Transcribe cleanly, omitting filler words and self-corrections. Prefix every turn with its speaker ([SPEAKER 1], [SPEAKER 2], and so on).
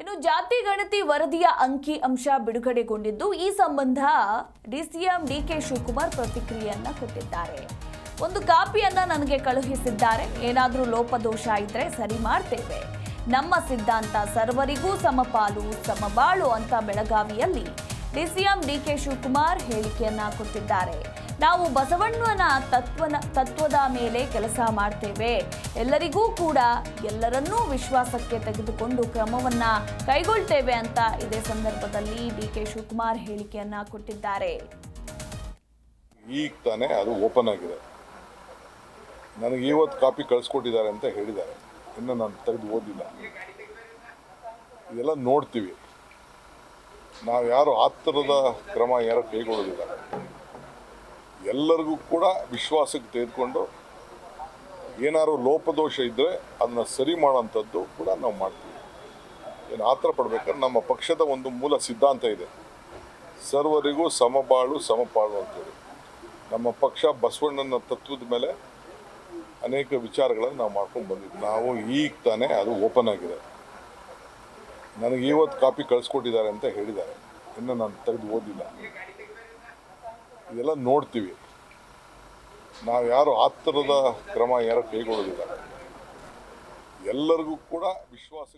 [SPEAKER 1] ಇನ್ನು ಜಾತಿ ಗಣತಿ ವರದಿಯ ಅಂಕಿ ಅಂಶ ಬಿಡುಗಡೆಗೊಂಡಿದ್ದು ಈ ಸಂಬಂಧ ಡಿಸಿಎಂ ಡಿಕೆ ಶಿವಕುಮಾರ್ ಪ್ರತಿಕ್ರಿಯೆಯನ್ನ ಕೊಟ್ಟಿದ್ದಾರೆ. ಒಂದು ಕಾಪಿಯನ್ನ ನನಗೆ ಕಳುಹಿಸಿದ್ದಾರೆ. ಏನಾದರೂ ಲೋಪದೋಷ ಇದ್ರೆ ಸರಿ ಮಾಡ್ತೇವೆ. ನಮ್ಮ ಸಿದ್ಧಾಂತ ಸರ್ವರಿಗೂ ಸಮಪಾಲು ಸಮಬಾಳು ಅಂತ ಬೆಳಗಾವಿಯಲ್ಲಿ ಡಿಸಿಎಂ ಡಿಕೆ ಶಿವಕುಮಾರ್ ಹೇಳಿಕೆಯನ್ನ ಕೊಟ್ಟಿದ್ದಾರೆ. ನಾವು ಬಸವಣ್ಣನ ತತ್ವದ ಮೇಲೆ ಕೆಲಸ ಮಾಡ್ತೇವೆ. ಎಲ್ಲರಿಗೂ ಕೂಡ ಎಲ್ಲರನ್ನೂ ವಿಶ್ವಾಸಕ್ಕೆ ತೆಗೆದುಕೊಂಡು ಕ್ರಮವನ್ನ ಕೈಗೊಳ್ತೇವೆ ಅಂತ ಇದೇ ಸಂದರ್ಭದಲ್ಲಿ ಡಿಕೆ ಶಿವಕುಮಾರ್ ಹೇಳಿಕೆಯನ್ನ ಕೊಟ್ಟಿದ್ದಾರೆ.
[SPEAKER 2] ಈಗ ತಾನೇ ಅದು ಓಪನ್ ಆಗಿದೆ. ನನಗೆ ಇವತ್ತು ಕಾಪಿ ಕಳಿಸ್ಕೊಟ್ಟಿದ್ದಾರೆ ಅಂತ ಹೇಳಿದ್ದಾರೆ. ಇನ್ನು ನಾನು ತೆಗೆದು ಓದಿಲ್ಲ. ಇದೆಲ್ಲ ನೋಡ್ತೀವಿ. ನಾವು ಯಾರು ಆತರದ ಕ್ರಮ ಯಾರು ಕೈಗೊಳ್ಳೋದಿಲ್ಲ. ಎಲ್ಲರಿಗೂ ಕೂಡ ವಿಶ್ವಾಸಕ್ಕೆ ತೆಗೆದುಕೊಂಡು ಏನಾದ್ರು ಲೋಪದೋಷ ಇದ್ದರೆ ಅದನ್ನು ಸರಿ ಮಾಡೋಂಥದ್ದು ಕೂಡ ನಾವು ಮಾಡ್ತೀವಿ. ಏನು ಆತರ ಪಡ್ಬೇಕಾದ್ರೆ ನಮ್ಮ ಪಕ್ಷದ ಒಂದು ಮೂಲ ಸಿದ್ಧಾಂತ ಇದೆ, ಸರ್ವರಿಗೂ ಸಮಬಾಳು ಸಮಪಾಳು ಅಂತೇಳಿ. ನಮ್ಮ ಪಕ್ಷ ಬಸವಣ್ಣನ ತತ್ವದ ಮೇಲೆ ಅನೇಕ ವಿಚಾರಗಳನ್ನು ನಾವು ಮಾಡ್ಕೊಂಡು ಬಂದಿದ್ವಿ. ನಾವು ಈಗ ತಾನೇ ಅದು ಓಪನ್ ಆಗಿದೆ. ನನಗೆ ಇವತ್ತು ಕಾಪಿ ಕಳಿಸ್ಕೊಟ್ಟಿದ್ದಾರೆ ಅಂತ ಹೇಳಿದ್ದಾರೆ. ಇನ್ನು ನಾನು ತೆಗೆದು ಓದಿಲ್ಲ. ಇದೆಲ್ಲ ನೋಡ್ತೀವಿ. ನಾವು ಯಾರು ಆತರದ ಕ್ರಮ ಯಾರು ಕೈಗೊಳ್ಳೋದಿಲ್ಲ. ಎಲ್ಲರಿಗೂ ಕೂಡ ವಿಶ್ವಾಸ